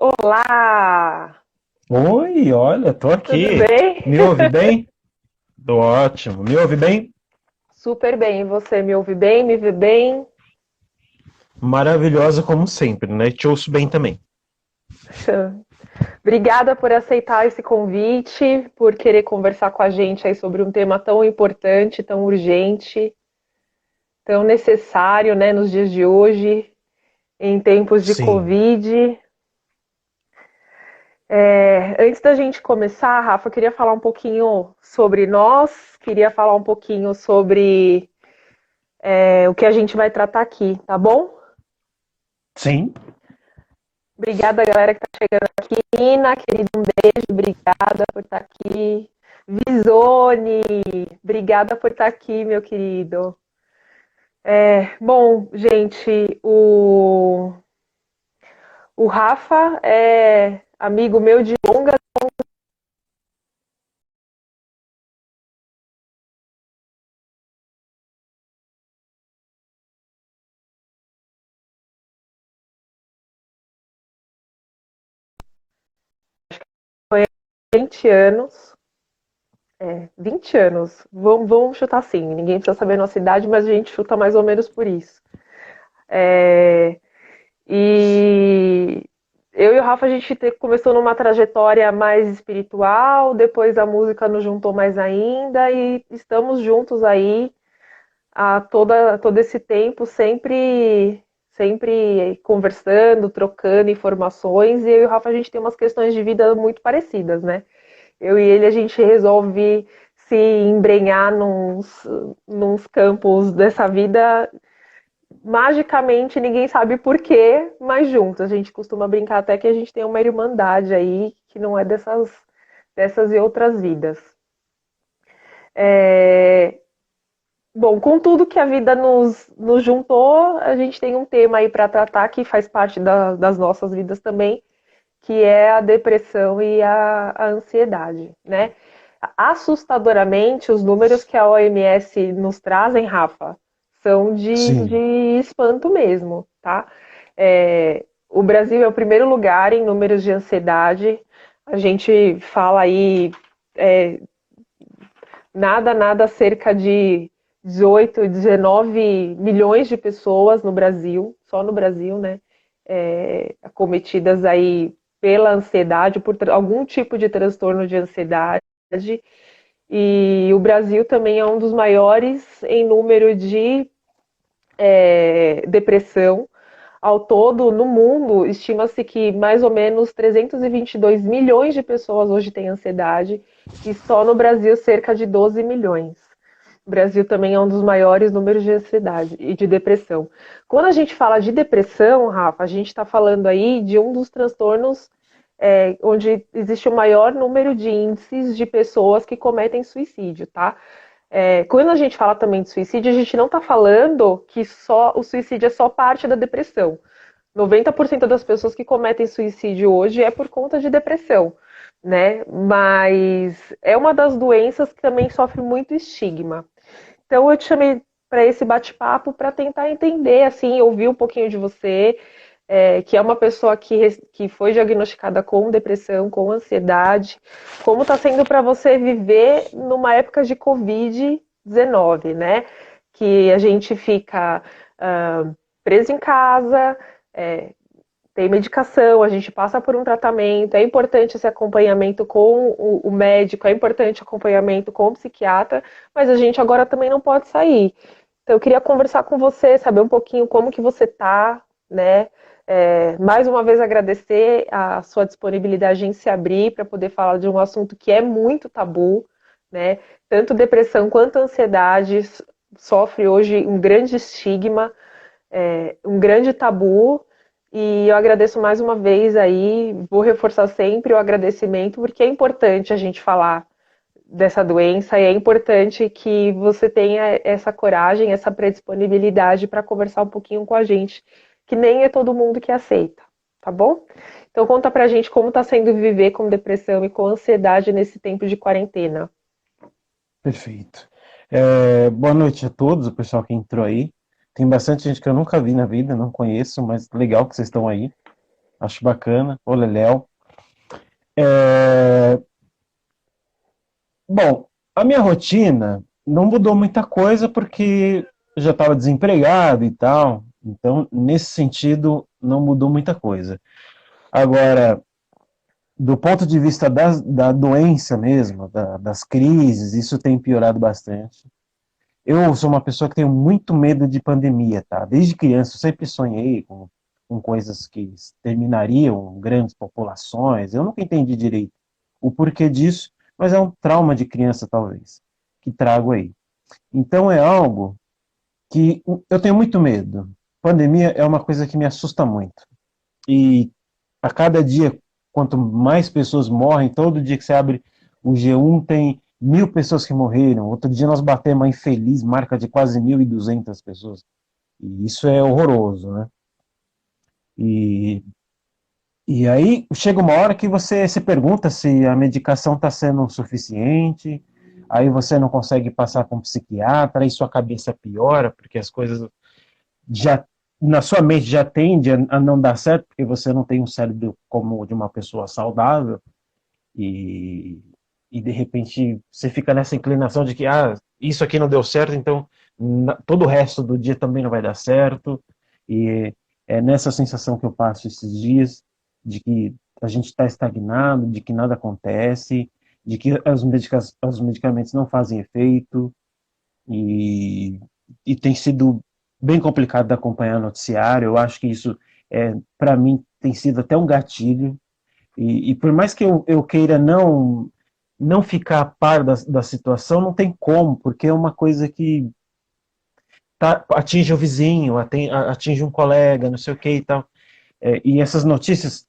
Olá! Oi, olha, tô Tudo aqui. bem? Me ouve bem? Tô ótimo. Me ouve bem? Super bem. E você me ouve bem? Me vê bem? Maravilhosa como sempre, né? Te ouço bem também. Obrigada por aceitar esse convite, por querer conversar com a gente aí sobre um tema tão importante, tão urgente, tão necessário, né, nos dias de hoje, em tempos de Sim, Covid. Antes da gente começar, Rafa, eu queria falar um pouquinho sobre nós, queria falar um pouquinho sobre o que a gente vai tratar aqui, tá bom? sim. Obrigada, galera que está chegando aqui. Nina, querida, um beijo. Obrigada por estar aqui. Visone, obrigada por estar aqui, meu querido. Bom, gente, o Rafa é amigo meu de longa, foi 20 anos. 20 anos. Vamos chutar assim. Ninguém precisa saber a nossa idade, mas a gente chuta mais ou menos por isso. É, E eu e o Rafa, a gente começou numa trajetória mais espiritual, depois a música nos juntou mais ainda e estamos juntos aí todo esse tempo, sempre conversando, trocando informações. E eu e o Rafa, a gente tem umas questões de vida muito parecidas, né? Eu e ele, a gente resolve se embrenhar nos campos dessa vida magicamente, ninguém sabe por quê, mas juntos. A gente costuma brincar até que a gente tem uma irmandade aí, que não é dessas e outras vidas. É, Bom, com tudo que a vida nos juntou, a gente tem um tema aí para tratar que faz parte das nossas vidas também, que é a depressão e a ansiedade, né? Assustadoramente, os números que a OMS nos trazem, Rafa, são de Sim. espanto mesmo, tá? O Brasil é o primeiro lugar em números de ansiedade. A gente fala aí é, nada cerca de 18, 19 milhões de pessoas no Brasil, só no Brasil, né? Acometidas aí pela ansiedade, por algum tipo de transtorno de ansiedade. E o Brasil também é um dos maiores em número de depressão. Ao todo, no mundo, estima-se que mais ou menos 322 milhões de pessoas hoje têm ansiedade e só no Brasil cerca de 12 milhões. O Brasil também é um dos maiores números de ansiedade e de depressão. Quando a gente fala de depressão, Rafa, a gente está falando aí de um dos transtornos onde existe o maior número de índices de pessoas que cometem suicídio, tá? Quando a gente fala também de suicídio, a gente não está falando que só o suicídio é só parte da depressão. 90% das pessoas que cometem suicídio hoje é por conta de depressão, né? Mas é uma das doenças que também sofre muito estigma. Então eu te chamei para esse bate-papo para tentar entender, assim, ouvir um pouquinho de você, que é uma pessoa que foi diagnosticada com depressão, com ansiedade. Como está sendo para você viver numa época de Covid-19, né? Que a gente fica preso em casa, é, tem medicação, a gente passa por um tratamento, é importante esse acompanhamento com o médico, é importante o acompanhamento com o psiquiatra, mas a gente agora também não pode sair. Então eu queria conversar com você, saber um pouquinho como que você tá, né? Mais uma vez agradecer a sua disponibilidade em se abrir para poder falar de um assunto que é muito tabu, né? Tanto depressão quanto ansiedade sofre hoje um grande estigma, um grande tabu. E eu agradeço mais uma vez aí, vou reforçar sempre o agradecimento, porque é importante a gente falar dessa doença e é importante que você tenha essa coragem, essa predisponibilidade para conversar um pouquinho com a gente, que nem é todo mundo que aceita, tá bom? Então conta pra gente como está sendo viver com depressão e com ansiedade nesse tempo de quarentena. Perfeito. Boa noite a todos, o pessoal que entrou aí. Tem bastante gente que eu nunca vi na vida, não conheço, mas legal que vocês estão aí. Acho bacana. Ô, Leléu. É, Bom, a minha rotina não mudou muita coisa porque eu já estava desempregado e tal. Então, nesse sentido, não mudou muita coisa. Agora, do ponto de vista da doença mesmo, das crises, isso tem piorado bastante. Eu sou uma pessoa que tenho muito medo de pandemia, tá? Desde criança eu sempre sonhei com coisas que exterminariam grandes populações. Eu nunca entendi direito o porquê disso, mas é um trauma de criança, talvez, que trago aí. Então é algo que eu tenho muito medo. Pandemia é uma coisa que me assusta muito. E a cada dia, quanto mais pessoas morrem, todo dia que você abre o G1 tem 1.000 pessoas que morreram. Outro dia nós batemos uma infeliz marca de quase 1.200 pessoas. E isso é horroroso, né? E, e aí chega uma hora que você se pergunta se a medicação está sendo suficiente, aí você não consegue passar com um psiquiatra, aí sua cabeça piora, porque as coisas já na sua mente já tende a não dar certo, porque você não tem um cérebro como o de uma pessoa saudável, e, e de repente você fica nessa inclinação de que isso aqui não deu certo, então todo o resto do dia também não vai dar certo, e é nessa sensação que eu passo esses dias, de que a gente está estagnado, de que nada acontece, de que os medicamentos não fazem efeito, e, e tem sido bem complicado de acompanhar o noticiário. Eu acho que isso, para mim, tem sido até um gatilho. E por mais que eu queira não ficar a par da situação, não tem como, porque é uma coisa que atinge o vizinho, atinge um colega, não sei o que e tal. E essas notícias,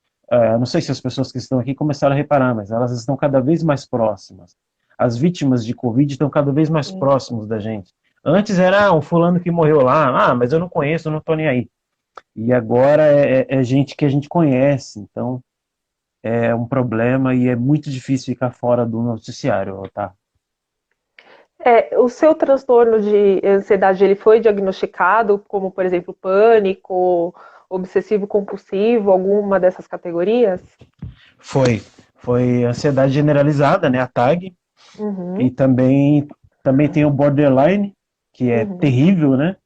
não sei se as pessoas que estão aqui começaram a reparar, mas elas estão cada vez mais próximas. As vítimas de Covid estão cada vez mais Sim. próximos da gente. Antes era um fulano que morreu lá, mas eu não conheço, eu não estou nem aí. E agora é gente que a gente conhece, então é um problema e é muito difícil ficar fora do noticiário, tá? O seu transtorno de ansiedade, ele foi diagnosticado como, por exemplo, pânico, obsessivo compulsivo, alguma dessas categorias? Foi, foi ansiedade generalizada, né, a TAG, e Uhum, também tem o borderline, que é uhum, terrível, né?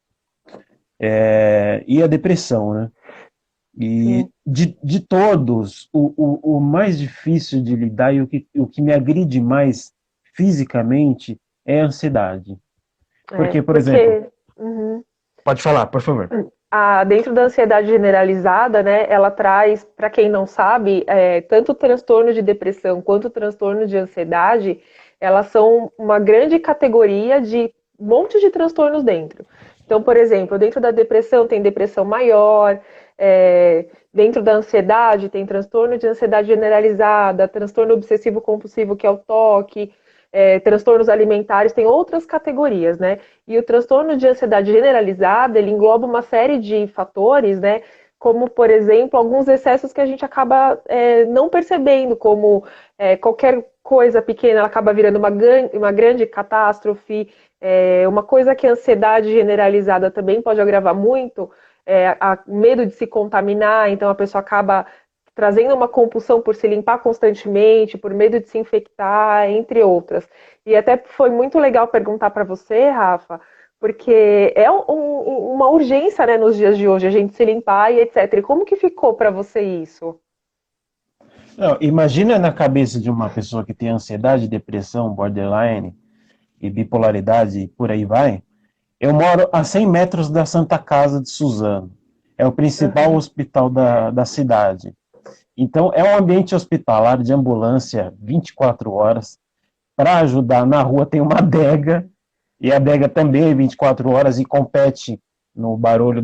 E a depressão, né? E sim. de todos, o mais difícil de lidar e o que me agride mais fisicamente é a ansiedade. Porque, por exemplo, Porque uhum. pode falar, por favor. Dentro da ansiedade generalizada, né, ela traz, para quem não sabe, tanto o transtorno de depressão quanto o transtorno de ansiedade, elas são uma grande categoria de um monte de transtornos dentro. Então, por exemplo, dentro da depressão tem depressão maior, dentro da ansiedade tem transtorno de ansiedade generalizada, transtorno obsessivo compulsivo, que é o TOC, transtornos alimentares, tem outras categorias, né? E o transtorno de ansiedade generalizada, ele engloba uma série de fatores, né? Como, por exemplo, alguns excessos que a gente acaba não percebendo, como qualquer coisa pequena ela acaba virando uma grande catástrofe. Uma coisa que a ansiedade generalizada também pode agravar muito medo de se contaminar, então a pessoa acaba trazendo uma compulsão por se limpar constantemente, por medo de se infectar, entre outras. E até foi muito legal perguntar para você, Rafa, porque é uma urgência, né, nos dias de hoje, a gente se limpar e etc. E como que ficou para você isso? Não, imagina na cabeça de uma pessoa que tem ansiedade, depressão, borderline e bipolaridade e por aí vai. Eu moro a 100 metros da Santa Casa de Suzano. É o principal Uhum, hospital da cidade. Então, é um ambiente hospitalar de ambulância 24 horas. Para ajudar, na rua tem uma adega, e a adega também é 24 horas e compete no barulho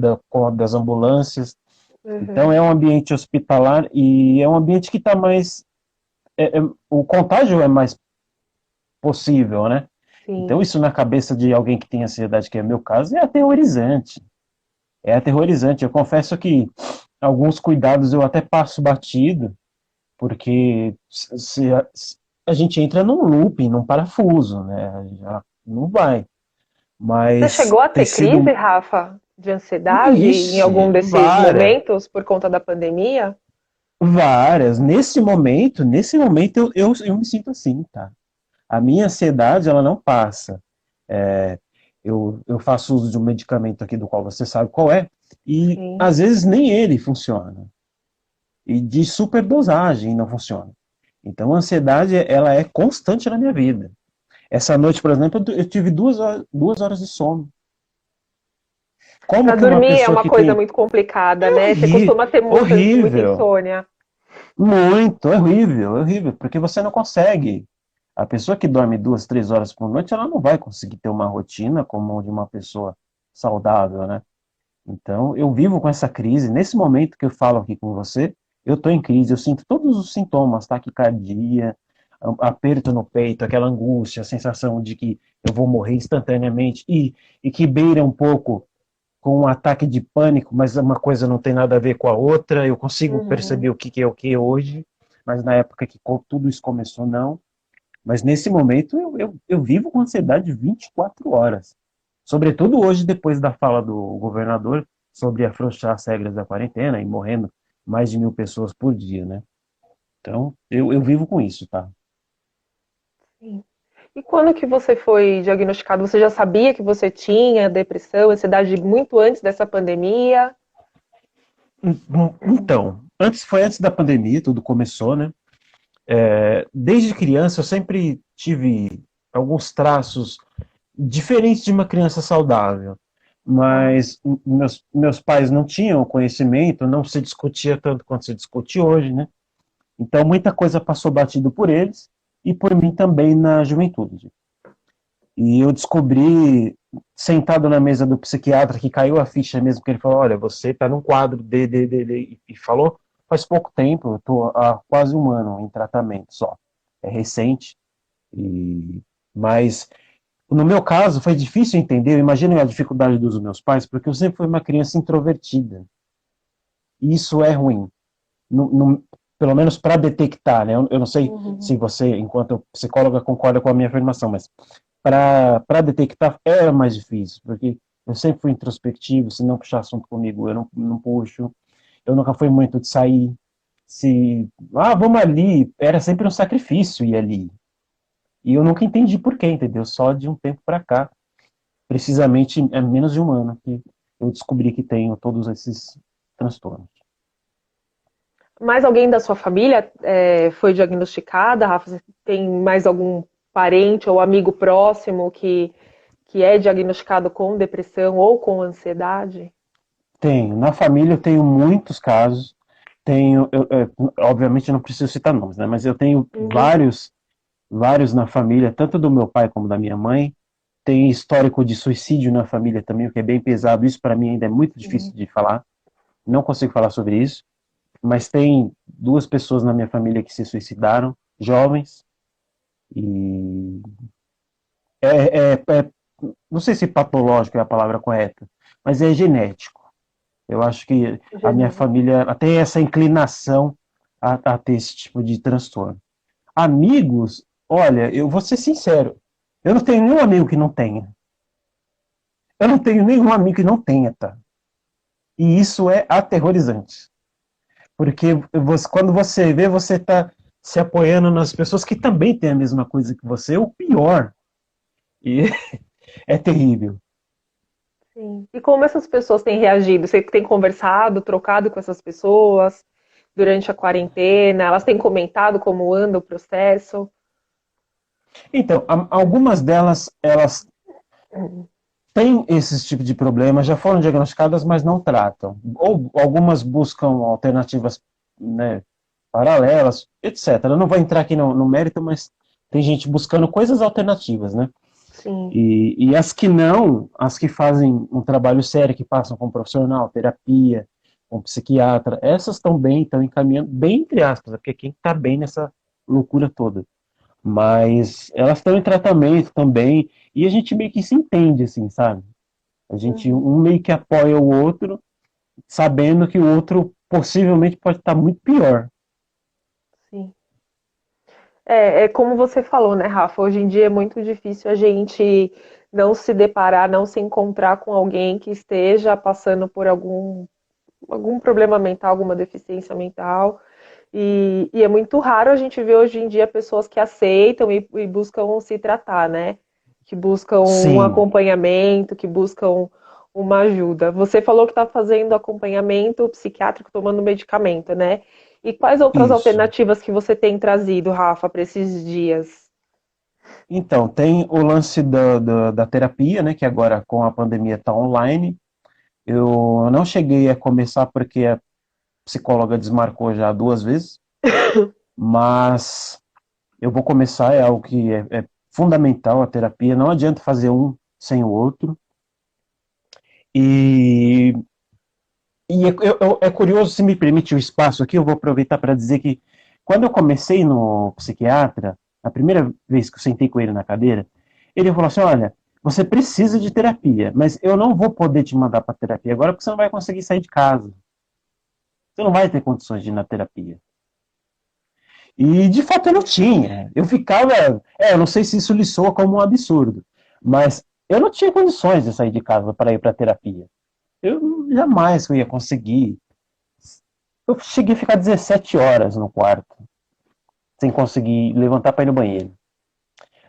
das ambulâncias. Então, uhum, é um ambiente hospitalar e é um ambiente que está mais. O contágio é mais possível, né? Então, sim. isso na cabeça de alguém que tem ansiedade, que é meu caso, é aterrorizante. É aterrorizante. Eu confesso que alguns cuidados eu até passo batido, porque a gente entra num looping, num parafuso, né? Já não vai. Você Mas chegou a tem ter crise, sido. Rafa, de ansiedade em Ixi, algum desses várias. momentos por conta da pandemia? Várias. Nesse momento eu me sinto assim, tá? A minha ansiedade, ela não passa. É, eu faço uso de um medicamento aqui do qual você sabe qual é, e Sim. às vezes nem ele funciona. E de superdosagem não funciona. Então a ansiedade, ela é constante na minha vida. Essa noite, por exemplo, eu tive 2 horas de sono. Como Para que uma dormir é pessoa uma que coisa tem. muito complicada, É né? Você costuma ter muita horrível. insônia. Muito, é horrível, é horrível, porque você não consegue. A pessoa que dorme 2, 3 horas por noite, ela não vai conseguir ter uma rotina como a de uma pessoa saudável, né? Então, eu vivo com essa crise. Nesse momento que eu falo aqui com você, eu estou em crise. Eu sinto todos os sintomas, taquicardia, aperto no peito, aquela angústia, a sensação de que eu vou morrer instantaneamente e que beira um pouco com um ataque de pânico, mas uma coisa não tem nada a ver com a outra. Eu consigo Uhum. perceber o que é o que hoje, mas na época que tudo isso começou, não. Mas nesse momento eu vivo com ansiedade 24 horas. Sobretudo hoje, depois da fala do governador sobre afrouxar as regras da quarentena e morrendo mais de 1.000 pessoas por dia, né? Então, eu vivo com isso, tá? Sim. E quando que você foi diagnosticado? Você já sabia que você tinha depressão, ansiedade muito antes dessa pandemia? Então, foi antes da pandemia, tudo começou, né? Desde criança eu sempre tive alguns traços diferentes de uma criança saudável, Tá. mas meus pais não tinham conhecimento, não se discutia tanto quanto se discute hoje, né? Então muita coisa passou batido por eles e por mim também na juventude. E eu descobri, sentado na mesa do psiquiatra, que caiu a ficha mesmo, que ele falou, olha, você está num quadro de, e falou, faz pouco tempo, eu estou há quase um ano em tratamento só. É recente, e... mas no meu caso foi difícil entender, imaginem a dificuldade dos meus pais, porque eu sempre fui uma criança introvertida, e isso é ruim. No, no, pelo menos para detectar, né? Eu não sei Uhum. se você, enquanto psicóloga, concorda com a minha afirmação, mas para detectar é mais difícil, porque eu sempre fui introspectivo, se não puxar assunto comigo, eu não puxo. Eu nunca fui muito de sair. Se, vamos ali, era sempre um sacrifício ir ali. E eu nunca entendi por quê, entendeu? Só de um tempo para cá, precisamente é menos de um ano que eu descobri que tenho todos esses transtornos. Mais alguém da sua família foi diagnosticada, Rafa? Você tem mais algum parente ou amigo próximo que é diagnosticado com depressão ou com ansiedade? Tenho. Na família eu tenho muitos casos. Obviamente eu não preciso citar nomes, né? Mas eu tenho Uhum. vários na família, tanto do meu pai como da minha mãe. Tem histórico de suicídio na família também, o que é bem pesado. Isso para mim ainda é muito difícil Sim. de falar. Não consigo falar sobre isso. Mas tem 2 pessoas na minha família que se suicidaram, jovens. E não sei se patológico é a palavra correta, mas é genético. Eu acho que a minha Genético. família tem essa inclinação a ter esse tipo de transtorno. Amigos, olha, eu vou ser sincero, eu não tenho nenhum amigo que não tenha. Eu não tenho nenhum amigo que não tenha, tá? E isso é aterrorizante. Porque quando você vê, você está se apoiando nas pessoas que também têm a mesma coisa que você, ou pior. E é terrível. Sim. E como essas pessoas têm reagido? Você tem conversado, trocado com essas pessoas durante a quarentena? Elas têm comentado como anda o processo? Então, algumas delas, elas têm esse tipo de problema, já foram diagnosticadas, mas não tratam. Ou algumas buscam alternativas, né, paralelas, etc. Eu não vou entrar aqui no mérito, mas tem gente buscando coisas alternativas, né? Sim. E as que não, as que fazem um trabalho sério, que passam com um profissional, terapia, com um psiquiatra, essas estão encaminhando, bem entre aspas, porque quem está bem nessa loucura toda. Mas elas estão em tratamento também, e a gente meio que se entende, assim, sabe? A gente, Uhum. um meio que apoia o outro, sabendo que o outro possivelmente pode estar muito pior. Sim. É como você falou, né, Rafa? Hoje em dia é muito difícil a gente não se deparar, não se encontrar com alguém que esteja passando por algum problema mental, alguma deficiência mental. E é muito raro a gente ver hoje em dia pessoas que aceitam e buscam se tratar, né? Que buscam um Sim, acompanhamento, que buscam uma ajuda. Você falou que está fazendo acompanhamento psiquiátrico, tomando medicamento, né? E quais outras isso. alternativas que você tem trazido, Rafa, para esses dias? Então, tem o lance da terapia, né, que agora com a pandemia está online. Eu não cheguei a começar porque a psicóloga desmarcou já 2 vezes, mas eu vou começar, é algo que é fundamental a terapia, não adianta fazer um sem o outro. E, é curioso, se me permite o espaço aqui, eu vou aproveitar para dizer que quando eu comecei no psiquiatra, a primeira vez que eu sentei com ele na cadeira, ele falou assim: olha, você precisa de terapia, mas eu não vou poder te mandar para terapia agora porque você não vai conseguir sair de casa. Você não vai ter condições de ir na terapia. E de fato eu não tinha. Eu ficava. Eu não sei se isso lhe soa como um absurdo, mas eu não tinha condições de sair de casa para ir para terapia. Eu jamais ia conseguir. Eu cheguei a ficar 17 horas no quarto, sem conseguir levantar para ir no banheiro.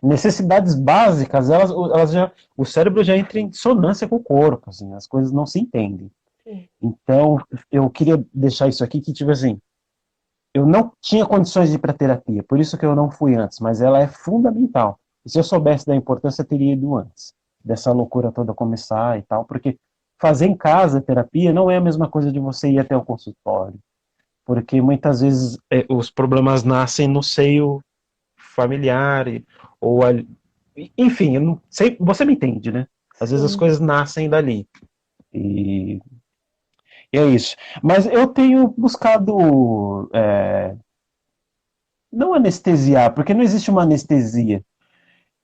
Necessidades básicas, elas já, o cérebro já entra em dissonância com o corpo, assim, as coisas não se entendem. Então, eu queria deixar isso aqui que, tipo assim, eu não tinha condições de ir para terapia, por isso que eu não fui antes, mas ela é fundamental. E se eu soubesse da importância, eu teria ido antes, dessa loucura toda começar e tal, porque fazer em casa terapia não é a mesma coisa de você ir até o consultório, porque muitas vezes os problemas nascem no seio familiar, ou enfim, eu não sei, você me entende, né? Às vezes as Sim. coisas nascem dali. E, e é isso. Mas eu tenho buscado não anestesiar, porque não existe uma anestesia.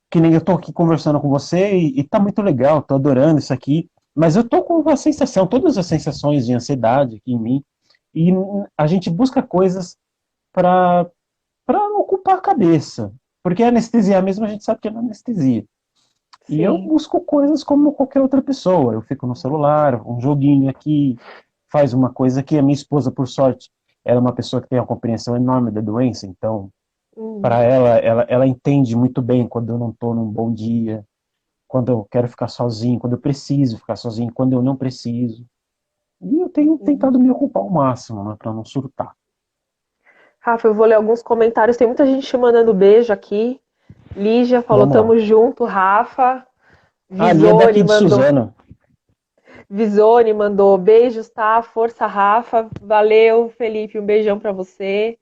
Que nem eu tô aqui conversando com você e tá muito legal, tô adorando isso aqui, mas eu tô com uma sensação, todas as sensações de ansiedade aqui em mim, e a gente busca coisas para ocupar a cabeça, porque anestesiar mesmo a gente sabe que é anestesia. E eu Sim. busco coisas como qualquer outra pessoa. Eu fico no celular, um joguinho aqui, faz uma coisa que a minha esposa, por sorte, ela é uma pessoa que tem uma compreensão enorme da doença, então para Hum. ela entende muito bem quando eu não estou num bom dia, quando eu quero ficar sozinho, quando eu preciso ficar sozinho, quando eu não preciso. E eu tenho Hum. tentado me ocupar ao máximo, né, para não surtar. Rafa, eu vou ler alguns comentários. Tem muita gente te mandando beijo aqui. Lígia falou, Vamos lá. tamo junto, Rafa. A Ali é Visone daqui de mandou, Suzano. Visone mandou beijos, tá? Força, Rafa. Valeu, Felipe, um beijão pra você.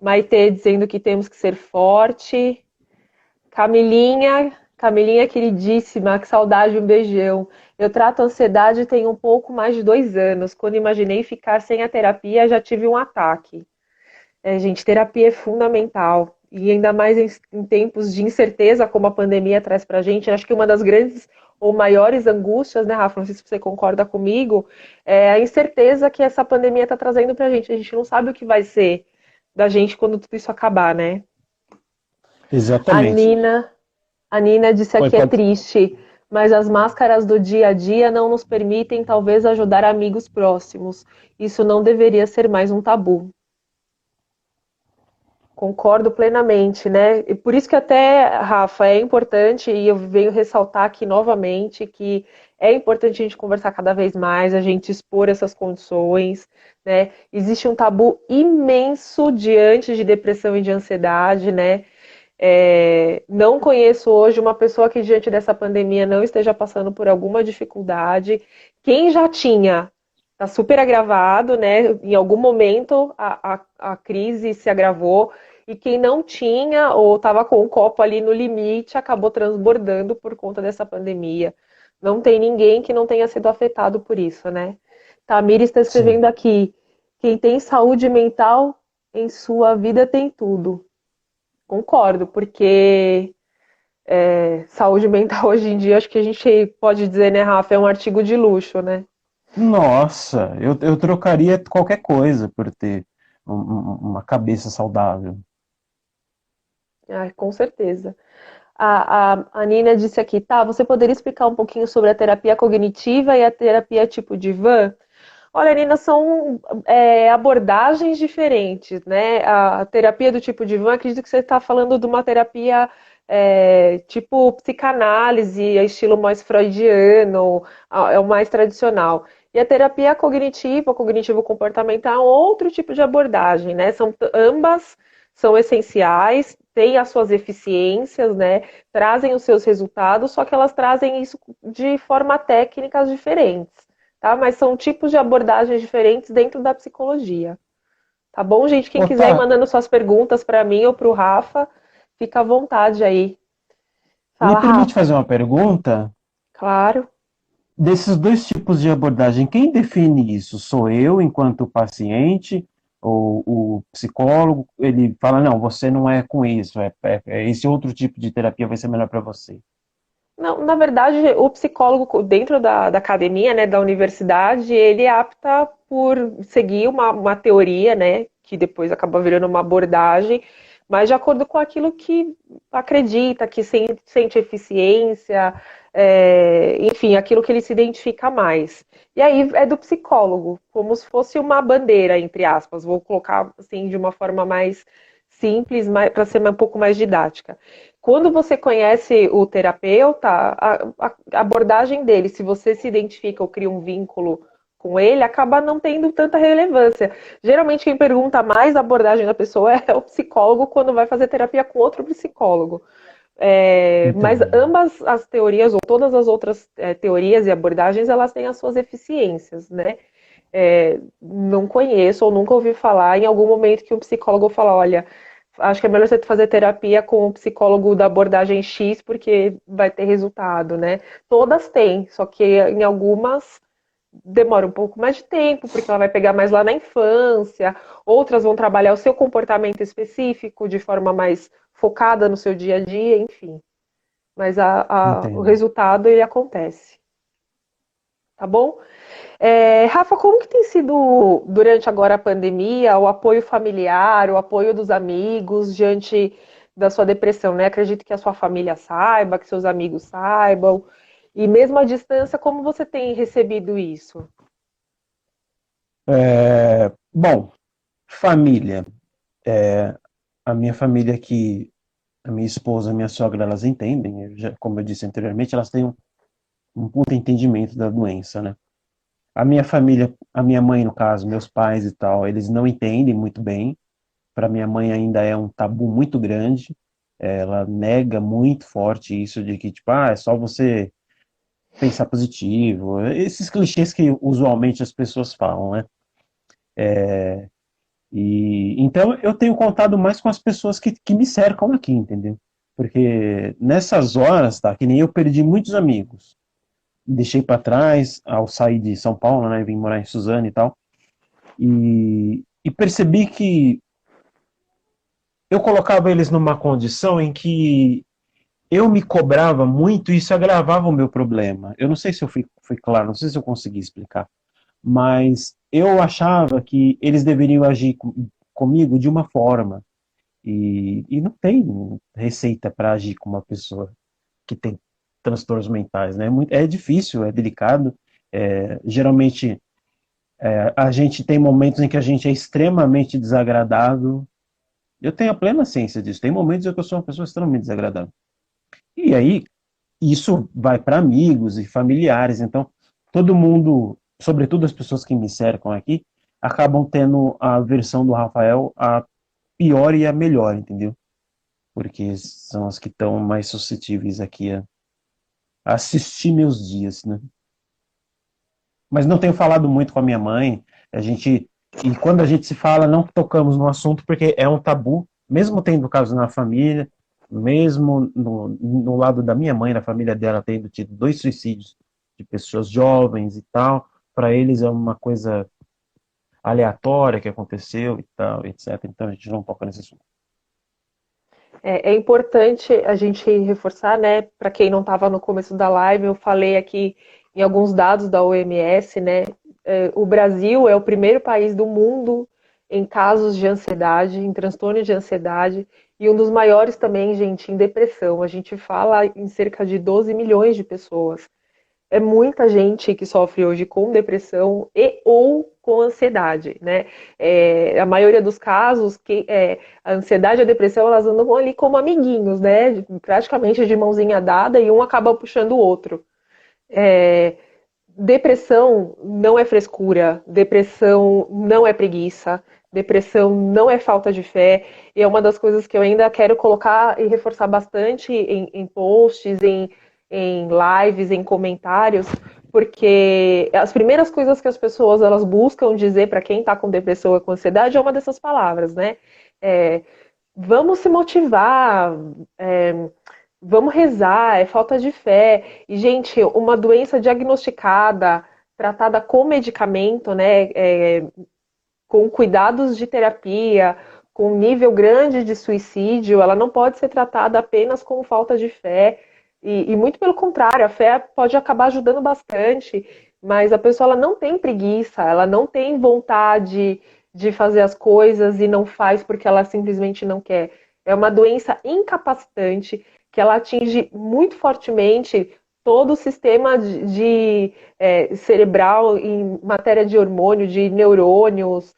Maitê dizendo que temos que ser forte. Camilinha queridíssima, que saudade, um beijão. Eu trato a ansiedade tem um pouco mais de 2 anos. Quando imaginei ficar sem a terapia, já tive um ataque. Gente, terapia é fundamental. E ainda mais em tempos de incerteza, como a pandemia traz pra gente. Acho que uma das grandes ou maiores angústias, né, Rafa? Não sei se você concorda comigo, é a incerteza que essa pandemia está trazendo pra gente. A gente não sabe o que vai ser da gente quando tudo isso acabar, né? A Exatamente. Nina, a Nina disse Oi, aqui é pode. triste, mas as máscaras do dia a dia não nos permitem, talvez, ajudar amigos próximos. Isso não deveria ser mais um tabu. Concordo plenamente, né? E por isso que até, Rafa, é importante, e eu venho ressaltar aqui novamente, que é importante a gente conversar cada vez mais, a gente expor essas condições, né? Existe um tabu imenso diante de depressão e de ansiedade, né? Não conheço hoje uma pessoa que diante dessa pandemia não esteja passando por alguma dificuldade. Quem já tinha, está super agravado, né? Em algum momento a crise se agravou. E quem não tinha ou estava com o copo ali no limite acabou transbordando por conta dessa pandemia. Não tem ninguém que não tenha sido afetado por isso, né? Tamir está Sim. escrevendo aqui: quem tem saúde mental em sua vida tem tudo. Concordo, porque saúde mental hoje em dia, acho que a gente pode dizer, né, Rafa, é um artigo de luxo, né? Nossa, eu trocaria qualquer coisa por ter uma cabeça saudável. Ah, com certeza. A Nina disse aqui, tá, você poderia explicar um pouquinho sobre a terapia cognitiva e a terapia tipo de van? Olha, Nina, são abordagens diferentes, né? A terapia do tipo Divan, acredito que você está falando de uma terapia tipo psicanálise, estilo mais freudiano, é o mais tradicional. E a terapia cognitiva, cognitivo-comportamental, é um outro tipo de abordagem, né? Ambas são essenciais, têm as suas eficiências, né? Trazem os seus resultados, só que elas trazem isso de forma técnicas diferentes, tá? Mas são tipos de abordagens diferentes dentro da psicologia. Tá bom, gente? Quem Ô, quiser ir tá, mandando suas perguntas para mim ou para o Rafa, fica à vontade aí. me Fala, permite Rafa. fazer uma pergunta? Claro. Desses dois tipos de abordagem, quem define isso? Sou eu, enquanto paciente, ou o psicólogo? Ele fala, não, você não é com isso, esse outro tipo de terapia vai ser melhor para você. Não, na verdade, o psicólogo dentro da academia, né, da universidade, ele apta por seguir uma teoria, né, que depois acaba virando uma abordagem, mas de acordo com aquilo que acredita, que sente eficiência, enfim, aquilo que ele se identifica mais. E aí é do psicólogo, como se fosse uma bandeira, entre aspas, vou colocar assim de uma forma mais simples, para ser um pouco mais didática. Quando você conhece o terapeuta, a abordagem dele, se você se identifica ou cria um vínculo com ele, acaba não tendo tanta relevância. Geralmente, quem pergunta mais a abordagem da pessoa é o psicólogo quando vai fazer terapia com outro psicólogo. Mas Entendi. ambas as teorias, ou todas as outras teorias e abordagens, elas têm as suas eficiências, né? Não conheço ou nunca ouvi falar em algum momento que um psicólogo fala, olha, acho que é melhor você fazer terapia com o psicólogo da abordagem X porque vai ter resultado, né? Todas têm, só que em algumas demora um pouco mais de tempo, porque ela vai pegar mais lá na infância, outras vão trabalhar o seu comportamento específico de forma mais focada no seu dia a dia, enfim. Mas o Entendo. resultado ele acontece, tá bom? Rafa, como que tem sido durante agora a pandemia o apoio familiar, o apoio dos amigos diante da sua depressão, né? Acredito que a sua família saiba, que seus amigos saibam. E mesmo à distância, como você tem recebido isso? Bom, família. A minha família aqui, a minha esposa, a minha sogra, elas entendem. Como eu disse anteriormente, elas têm um puta entendimento da doença, né? A minha família, a minha mãe, no caso, meus pais e tal, eles não entendem muito bem. Para minha mãe ainda é um tabu muito grande. Ela nega muito forte isso de que, tipo, é só você pensar positivo. Esses clichês que usualmente as pessoas falam, né? E então eu tenho contado mais com as pessoas que me cercam aqui, entendeu? Porque nessas horas, tá? Que nem eu perdi muitos amigos. Deixei para trás ao sair de São Paulo, né? Vim morar em Suzano e tal. E percebi que eu colocava eles numa condição em que eu me cobrava muito e isso agravava o meu problema. Eu não sei se eu fui claro, não sei se eu consegui explicar, mas eu achava que eles deveriam agir comigo de uma forma e não tem receita para agir com uma pessoa que tem transtornos mentais, né? É difícil, é delicado. Geralmente a gente tem momentos em que a gente é extremamente desagradável. Eu tenho a plena ciência disso. Tem momentos em que eu sou uma pessoa extremamente desagradável. E aí, isso vai para amigos e familiares. Então, todo mundo, sobretudo as pessoas que me cercam aqui, acabam tendo a versão do Rafael a pior e a melhor, entendeu? Porque são as que estão mais suscetíveis aqui a assistir meus dias, né? Mas não tenho falado muito com a minha mãe. E quando a gente se fala, não tocamos no assunto porque é um tabu, mesmo tendo casos na família, mesmo no lado da minha mãe, na família dela, tendo tido dois suicídios de pessoas jovens e tal. Para eles é uma coisa aleatória que aconteceu e tal, etc. Então a gente não toca nesse assunto. É importante a gente reforçar, né? Para quem não estava no começo da live, eu falei aqui em alguns dados da OMS, né? O Brasil é o primeiro país do mundo em casos de ansiedade, em transtorno de ansiedade, e um dos maiores também, gente, em depressão. A gente fala em cerca de 12 milhões de pessoas. é muita gente que sofre hoje com depressão e ou com ansiedade, né? A maioria dos casos, a ansiedade e a depressão, elas andam ali como amiguinhos, né? Praticamente de mãozinha dada e um acaba puxando o outro. É, Depressão não é frescura, depressão não é preguiça, depressão não é falta de fé, e é uma das coisas que eu ainda quero colocar e reforçar bastante em posts, em lives, em comentários, porque as primeiras coisas que as pessoas elas buscam dizer para quem está com depressão ou com ansiedade é uma dessas palavras, né? É, Vamos se motivar, é, vamos rezar, é falta de fé. E, gente, uma doença diagnosticada, tratada com medicamento, né, com cuidados de terapia, com um nível grande de suicídio, ela não pode ser tratada apenas com falta de fé. E muito pelo contrário, a fé pode acabar ajudando bastante, mas a pessoa ela não tem preguiça, ela não tem vontade de fazer as coisas e não faz porque ela simplesmente não quer. É uma doença incapacitante que ela atinge muito fortemente todo o sistema cerebral em matéria de hormônio, de neurônios.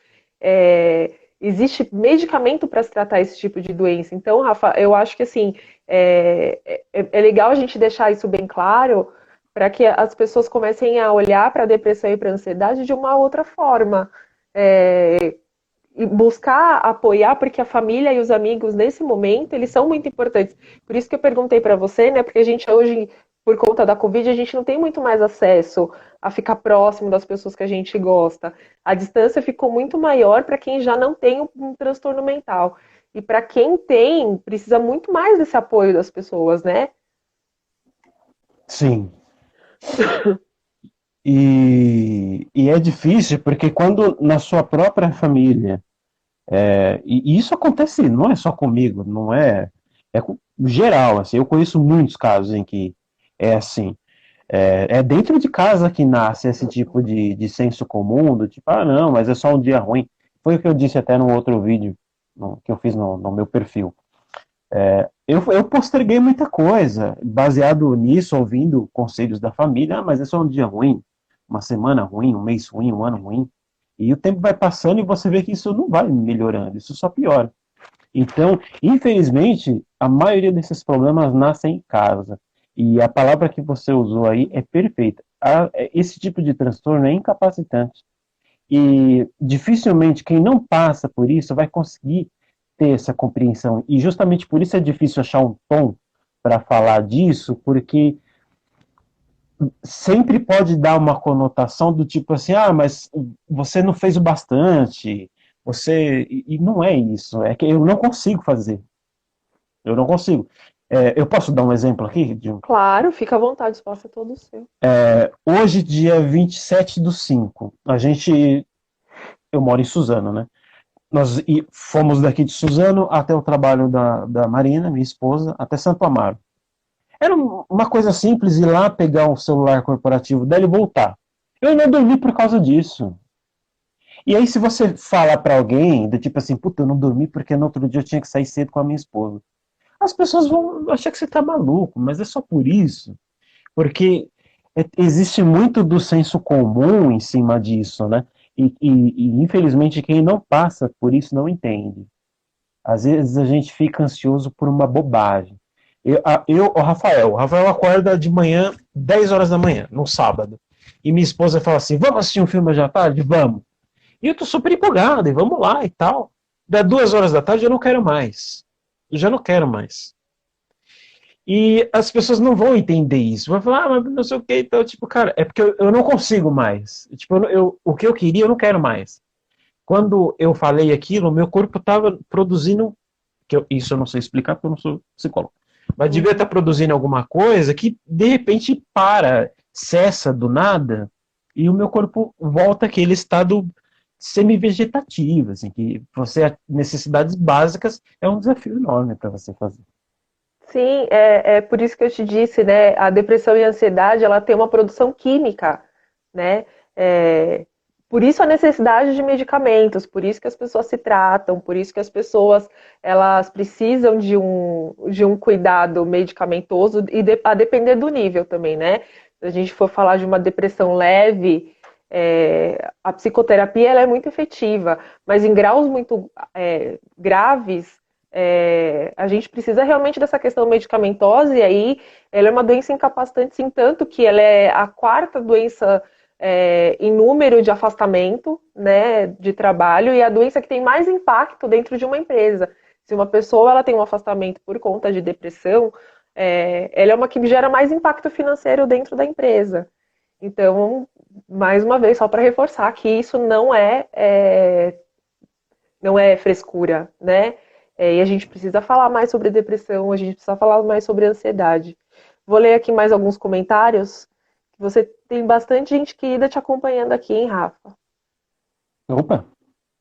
Existe medicamento para se tratar esse tipo de doença. Então, Rafa, eu acho que assim é legal a gente deixar isso bem claro para que as pessoas comecem a olhar para a depressão e para a ansiedade de uma outra forma. E buscar apoiar, porque a família e os amigos, nesse momento, eles são muito importantes. Por isso que eu perguntei para você, né? Porque a gente hoje, por conta da Covid, a gente não tem muito mais acesso a ficar próximo das pessoas que a gente gosta. A distância ficou muito maior para quem já não tem um transtorno mental. E para quem tem, precisa muito mais desse apoio das pessoas, né? Sim. E é difícil porque quando na sua própria família, e isso acontece, não é só comigo, não é, é geral, assim, eu conheço muitos casos em que é assim. É dentro de casa que nasce esse tipo de senso comum, do tipo, ah, não, mas é só um dia ruim. Foi o que eu disse até no outro vídeo que eu fiz no meu perfil. Eu posterguei muita coisa, baseado nisso, ouvindo conselhos da família, ah, mas é só um dia ruim, uma semana ruim, um mês ruim, um ano ruim. E o tempo vai passando e você vê que isso não vai melhorando, isso só piora. Então, infelizmente, a maioria desses problemas nascem em casa. E a palavra que você usou aí é perfeita. Esse tipo de transtorno é incapacitante. E dificilmente quem não passa por isso vai conseguir ter essa compreensão. E justamente por isso é difícil achar um tom para falar disso, porque sempre pode dar uma conotação do tipo assim, ah, mas você não fez o bastante, e não é isso, é que eu não consigo fazer. Eu não consigo. Eu posso dar um exemplo aqui? Claro, fica à vontade, o espaço é todo seu. Hoje, dia 27/5, eu moro em Suzano, né? Nós fomos daqui de Suzano até o trabalho da Marina, minha esposa, até Santo Amaro. Era uma coisa simples ir lá, pegar um celular corporativo dela e voltar. Eu não dormi por causa disso. E aí, se você fala para alguém, do tipo assim, puta, eu não dormi porque no outro dia eu tinha que sair cedo com a minha esposa. As pessoas vão achar que você tá maluco, mas é só por isso. Porque existe muito do senso comum em cima disso, né? E, infelizmente quem não passa por isso não entende. Às vezes a gente fica ansioso por uma bobagem. O Rafael acorda de manhã, 10 horas da manhã, no sábado. E minha esposa fala assim: vamos assistir um filme hoje à tarde? Vamos. E eu tô super empolgado, e vamos lá e tal. Da 2 horas da tarde eu não quero mais. Eu já não quero mais. E as pessoas não vão entender isso. Vão falar, ah, mas não sei o que. Então, tipo, cara, é porque eu não consigo mais. Tipo, o que eu queria, eu não quero mais. Quando eu falei aquilo, meu corpo estava produzindo. Isso eu não sei explicar porque eu não sou psicólogo. Mas devia estar produzindo alguma coisa que, de repente, cessa do nada, e o meu corpo volta àquele estado semi-vegetativo, assim, que necessidades básicas é um desafio enorme para você fazer. Sim, é por isso que eu te disse, né? A depressão e a ansiedade, ela tem uma produção química, né? É, por isso a necessidade de medicamentos, por isso que as pessoas se tratam, por isso que as pessoas elas precisam de um cuidado medicamentoso a depender do nível também, né? Se a gente for falar de uma depressão leve, a psicoterapia ela é muito efetiva, mas em graus muito graves, a gente precisa realmente dessa questão medicamentosa, e aí ela é uma doença incapacitante, sim, tanto que ela é a quarta doença em número de afastamento, né, de trabalho, e a doença que tem mais impacto dentro de uma empresa. Se uma pessoa ela tem um afastamento por conta de depressão, ela é uma que gera mais impacto financeiro dentro da empresa. Então, mais uma vez, só para reforçar que isso não é frescura, né? E a gente precisa falar mais sobre depressão, a gente precisa falar mais sobre ansiedade. Vou ler aqui mais alguns comentários. Você tem bastante gente querida te acompanhando aqui, hein, Rafa? Opa,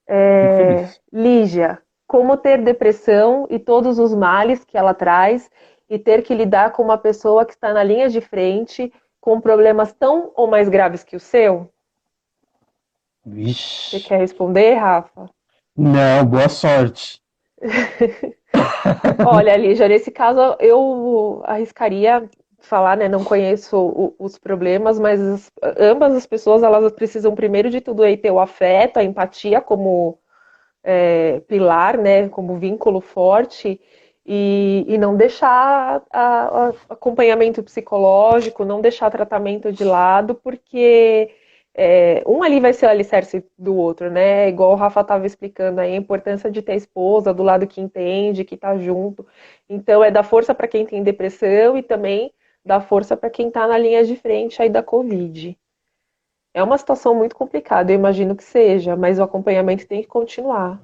fico feliz. Lígia, como ter depressão e todos os males que ela traz e ter que lidar com uma pessoa que está na linha de frente com problemas tão ou mais graves que o seu? Você Vixe. quer responder, Rafa? Não, boa sorte. Olha, Lígia, nesse caso eu arriscaria falar, né? Não conheço os problemas, mas ambas as pessoas elas precisam primeiro de tudo aí ter o afeto, a empatia como pilar, né? Como vínculo forte e não deixar acompanhamento psicológico, não deixar tratamento de lado, porque um ali vai ser o alicerce do outro, né? Igual o Rafa estava explicando aí, a importância de ter a esposa do lado que entende, que está junto. Então, é dar força para quem tem depressão e também dar força para quem está na linha de frente aí da Covid. É uma situação muito complicada, eu imagino que seja, mas o acompanhamento tem que continuar.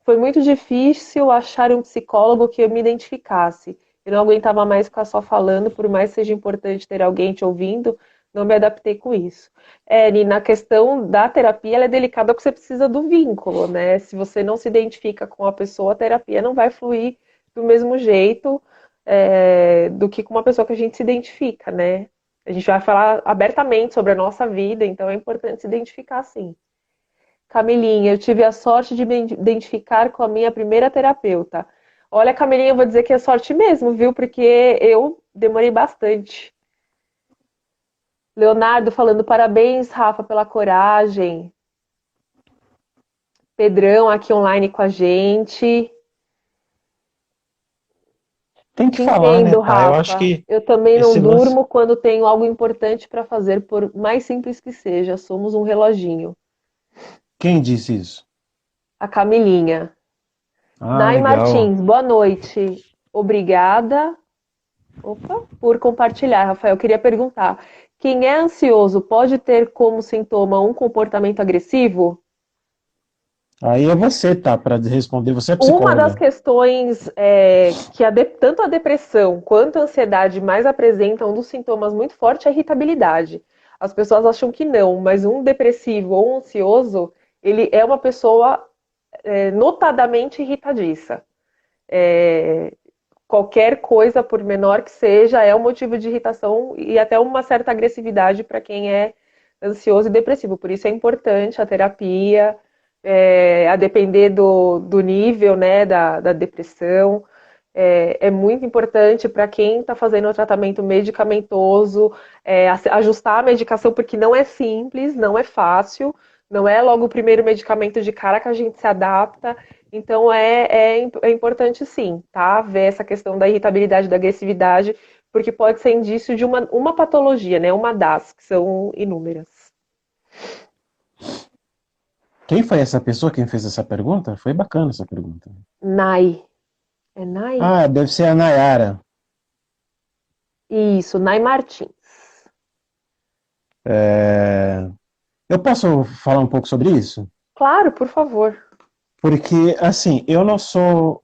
Foi muito difícil achar um psicólogo que eu me identificasse. Eu não aguentava mais ficar só falando, por mais que seja importante ter alguém te ouvindo, não me adaptei com isso. E na questão da terapia, ela é delicada porque você precisa do vínculo, né? Se você não se identifica com a pessoa, a terapia não vai fluir do mesmo jeito do que com uma pessoa que a gente se identifica, né? A gente vai falar abertamente sobre a nossa vida, então é importante se identificar sim. Camilinha, eu tive a sorte de me identificar com a minha primeira terapeuta. Olha, Camilinha, eu vou dizer que é sorte mesmo, viu? Porque eu demorei bastante. Leonardo falando parabéns, Rafa, pela coragem. Pedrão aqui online com a gente. Tem que Te falar, né, entendo, tá? Eu acho Rafa. que Eu também não esse lance. durmo quando tenho algo importante para fazer, por mais simples que seja. Somos um reloginho. Quem disse isso? A Camilinha. Ah, Nai legal. Martins, boa noite. Obrigada. Opa, por compartilhar, Rafael. Eu queria perguntar: quem é ansioso pode ter como sintoma um comportamento agressivo? Aí é você, tá? Para responder. Você é Uma das psicóloga. questões que tanto a depressão quanto a ansiedade mais apresentam, um dos sintomas muito forte é a irritabilidade. As pessoas acham que não, mas um depressivo ou um ansioso, ele é uma pessoa notadamente irritadiça. Qualquer coisa, por menor que seja, é um motivo de irritação e até uma certa agressividade para quem é ansioso e depressivo. Por isso é importante a terapia, a depender do nível, né, da depressão. É muito importante para quem está fazendo o tratamento medicamentoso, ajustar a medicação, porque não é simples, não é fácil, não é logo o primeiro medicamento de cara que a gente se adapta. Então é importante sim, tá? Ver essa questão da irritabilidade, da agressividade, porque pode ser indício de uma patologia, né? Uma das, que são inúmeras. Quem foi essa pessoa quem fez essa pergunta? Foi bacana essa pergunta. Nai. É Nai? Ah, deve ser a Nayara. Isso, Nai Martins. Eu posso falar um pouco sobre isso? Claro, por favor. Porque, assim, eu não sou.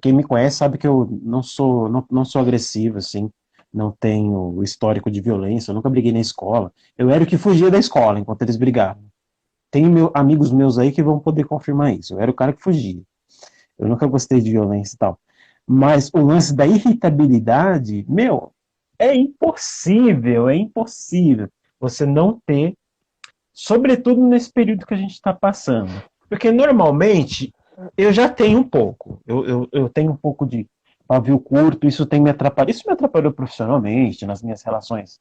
Quem me conhece sabe que eu não sou agressivo, assim. Não tenho histórico de violência, eu nunca briguei na escola. Eu era o que fugia da escola enquanto eles brigavam. Tem amigos meus aí que vão poder confirmar isso. Eu era o cara que fugia. Eu nunca gostei de violência e tal. Mas o lance da irritabilidade, meu, é impossível você não ter, sobretudo nesse período que a gente está passando. Porque normalmente eu já tenho um pouco. Eu tenho um pouco de pavio curto, isso tem me atrapalhado. Isso me atrapalhou profissionalmente, nas minhas relações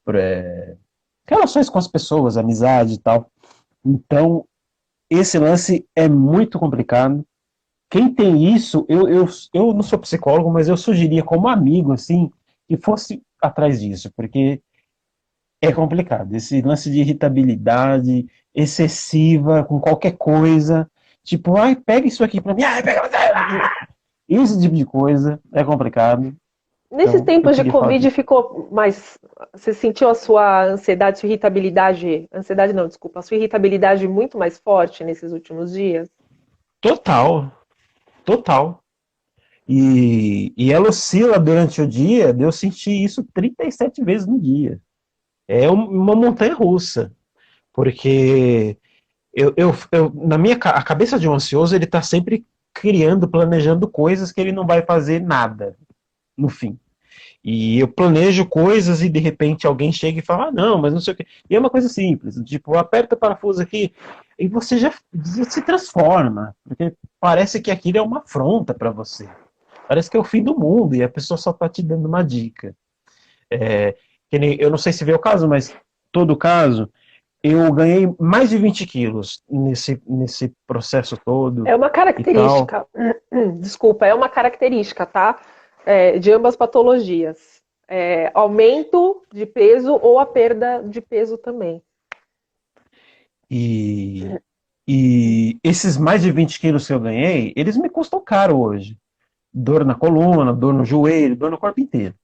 por, relações com as pessoas, amizade e tal. Então, esse lance é muito complicado. Quem tem isso, eu não sou psicólogo, mas eu sugeria como amigo, assim, que fosse atrás disso, porque é complicado. Esse lance de irritabilidade excessiva com qualquer coisa, tipo, ai, pega isso aqui pra mim, ai, pega, esse tipo de coisa é complicado. Nesses Então, eu tempos de queria falar Covid disso. ficou mais. Você sentiu a sua ansiedade, sua irritabilidade. Ansiedade não, desculpa. A sua irritabilidade muito mais forte nesses últimos dias? Total, total. E ela oscila durante o dia, de eu sentir isso 37 vezes no dia. É uma montanha russa, porque na minha a cabeça de um ansioso, ele está sempre criando, planejando coisas que ele não vai fazer nada no fim. E eu planejo coisas e de repente alguém chega e fala, ah, não, mas não sei o quê. E é uma coisa simples, tipo, aperta o parafuso aqui e você já se transforma, porque parece que aquilo é uma afronta para você. Parece que é o fim do mundo e a pessoa só está te dando uma dica. É, eu não sei se vê o caso, mas todo caso, eu ganhei mais de 20 quilos nesse processo todo É uma e tal. característica, desculpa, é uma característica, tá? De ambas patologias. Aumento de peso ou a perda de peso também. E, e esses mais de 20 quilos que eu ganhei, eles me custam caro hoje. Dor na coluna, dor no joelho, dor no corpo inteiro.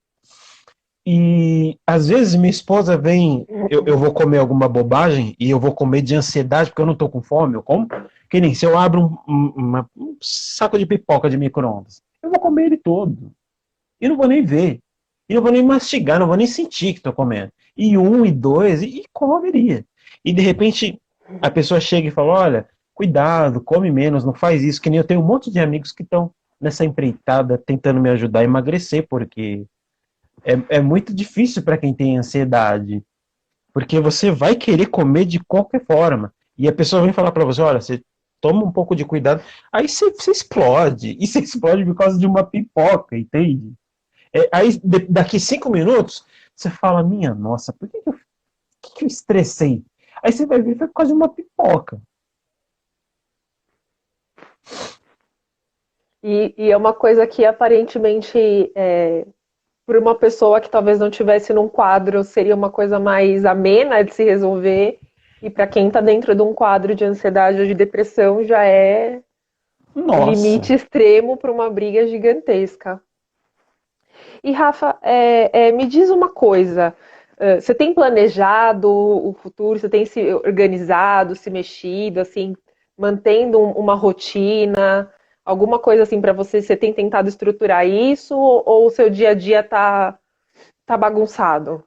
E às vezes minha esposa vem, eu vou comer alguma bobagem e eu vou comer de ansiedade porque eu não tô com fome, eu como. Que nem se eu abro um saco de pipoca de micro-ondas, eu vou comer ele todo. E não vou nem ver. E não vou nem mastigar, não vou nem sentir que tô comendo. E um, e dois, e comeria. E de repente a pessoa chega e fala: olha, cuidado, come menos, não faz isso. Que nem eu tenho um monte de amigos que estão nessa empreitada tentando me ajudar a emagrecer, porque é muito difícil para quem tem ansiedade. Porque você vai querer comer de qualquer forma. E a pessoa vem falar para você: olha, você toma um pouco de cuidado. Aí você explode. E você explode por causa de uma pipoca, entende? Aí, daqui 5 minutos, você fala, minha nossa, por que eu estressei? Aí você vai ver, foi por causa de uma pipoca. E é uma coisa que aparentemente, por uma pessoa que talvez não tivesse num quadro, seria uma coisa mais amena de se resolver. E para quem está dentro de um quadro de ansiedade ou de depressão, já é o Nossa, limite extremo para uma briga gigantesca. E Rafa, me diz uma coisa. Você tem planejado o futuro? Você tem se organizado, se mexido, assim, mantendo uma rotina? Alguma coisa assim para você? Você tem tentado estruturar isso ou o seu dia a dia tá bagunçado?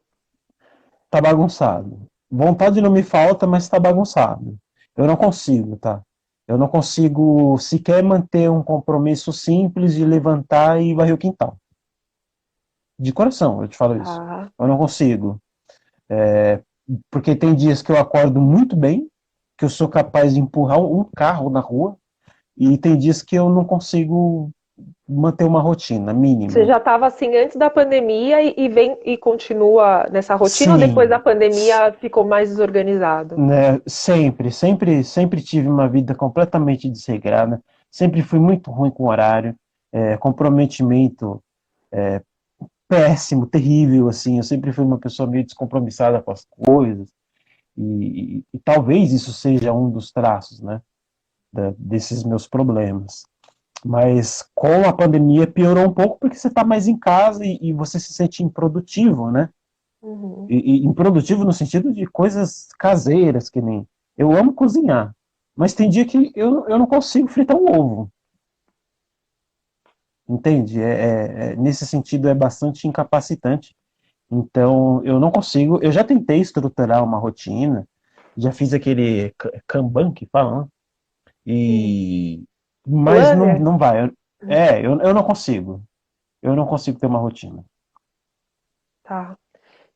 tá bagunçado. Vontade não me falta, mas tá bagunçado. Eu não consigo, tá? Eu não consigo sequer manter um compromisso simples de levantar e varrer o quintal. De coração, eu te falo isso. Tá. Eu não consigo. Porque tem dias que eu acordo muito bem, que eu sou capaz de empurrar um carro na rua, e tem dias que eu não consigo manter uma rotina Você mínima. já estava assim antes da pandemia e vem e continua nessa rotina ou depois da Sim, pandemia ficou mais desorganizado? né, sempre tive uma vida completamente desregrada, sempre fui muito ruim com horário, comprometimento péssimo, terrível, assim, eu sempre fui uma pessoa meio descompromissada com as coisas, e talvez isso seja um dos traços, né, desses meus problemas. Mas com a pandemia piorou um pouco porque você está mais em casa e você se sente improdutivo, né? Uhum. E improdutivo no sentido de coisas caseiras, que nem. Eu amo cozinhar, mas tem dia que eu não consigo fritar um ovo, entende? Nesse sentido é bastante incapacitante. Então eu não consigo. Eu já tentei estruturar uma rotina, já fiz aquele Kanban que fala, né? Sim. E mas não, Planner? não vai. Eu não consigo. Eu não consigo ter uma rotina. Tá.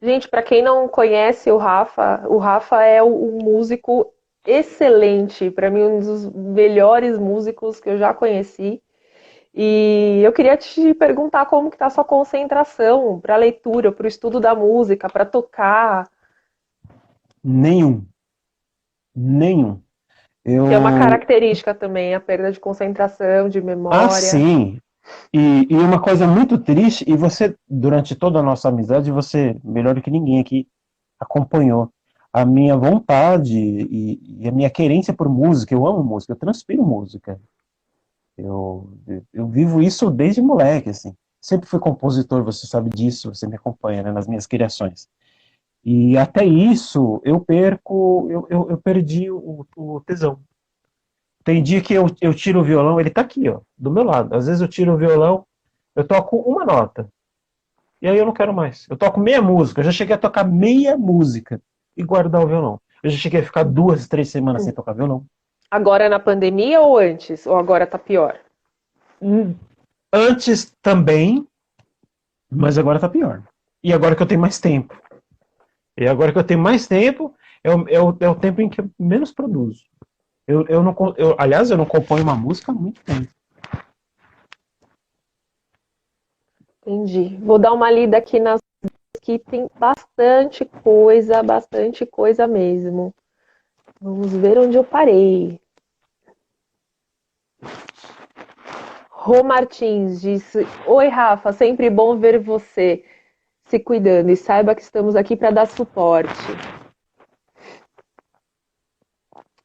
Gente, para quem não conhece o Rafa é um músico excelente, para mim um dos melhores músicos que eu já conheci. E eu queria te perguntar como que tá a sua concentração para leitura, para o estudo da música, para tocar, Nenhum, nenhum. que é uma Eu, característica também, a perda de concentração, de memória. sim. E uma coisa muito triste, e você, durante toda a nossa amizade, você, melhor do que ninguém aqui, acompanhou a minha vontade e a minha querência por música. Eu amo música, eu transpiro música. Eu, eu vivo isso desde moleque, assim. Sempre fui compositor, você sabe disso, você me acompanha, né, nas minhas criações. E até isso eu perco, eu perdi o tesão. Tem dia que eu tiro o violão, ele tá aqui, ó, do meu lado. Às vezes eu tiro o violão, eu toco uma nota, e aí eu não quero mais. Eu toco meia música, eu já cheguei a tocar meia música e guardar o violão. Eu já cheguei a ficar 2, 3 semanas sem tocar violão. Agora na pandemia ou antes? Ou agora tá pior? Antes também, mas agora tá pior. E agora que eu tenho mais tempo. E agora que eu tenho mais tempo, é o tempo em que eu menos produzo. Eu não, aliás, eu não componho uma música há muito tempo. Entendi. Vou dar uma lida aqui nas que tem bastante coisa mesmo. Vamos ver onde eu parei. Rô Martins disse: Oi, Rafa, sempre bom ver você se cuidando e saiba que estamos aqui para dar suporte.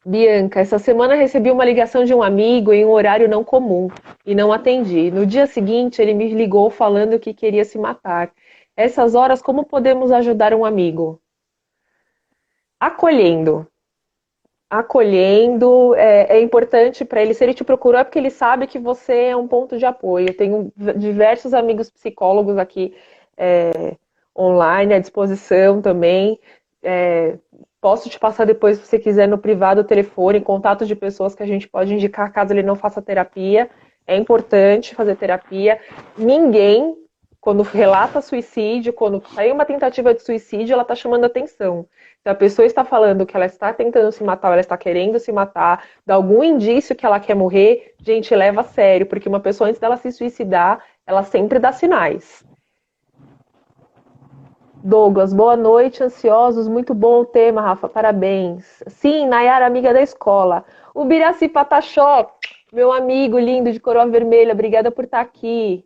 Bianca, essa semana recebi uma ligação de um amigo em um horário não comum e não atendi. No dia seguinte, ele me ligou falando que queria se matar. Essas horas, como podemos ajudar um amigo? Acolhendo. Acolhendo é importante para ele. Se ele te procurou, é porque ele sabe que você é um ponto de apoio. Eu tenho diversos amigos psicólogos aqui online à disposição também. É, posso te passar depois, se você quiser, no privado, o telefone, contatos de pessoas que a gente pode indicar caso ele não faça terapia. É importante fazer terapia. Ninguém, quando relata suicídio, quando sai uma tentativa de suicídio, ela está chamando atenção. Se a pessoa está falando que ela está tentando se matar, ou ela está querendo se matar, dá algum indício que ela quer morrer, gente, leva a sério, porque uma pessoa antes dela se suicidar, ela sempre dá sinais. Douglas, boa noite, ansiosos, muito bom o tema, Rafa, parabéns. Sim, Nayara, amiga da escola. O Biraci Pataxó, meu amigo lindo de coroa vermelha, obrigada por estar aqui.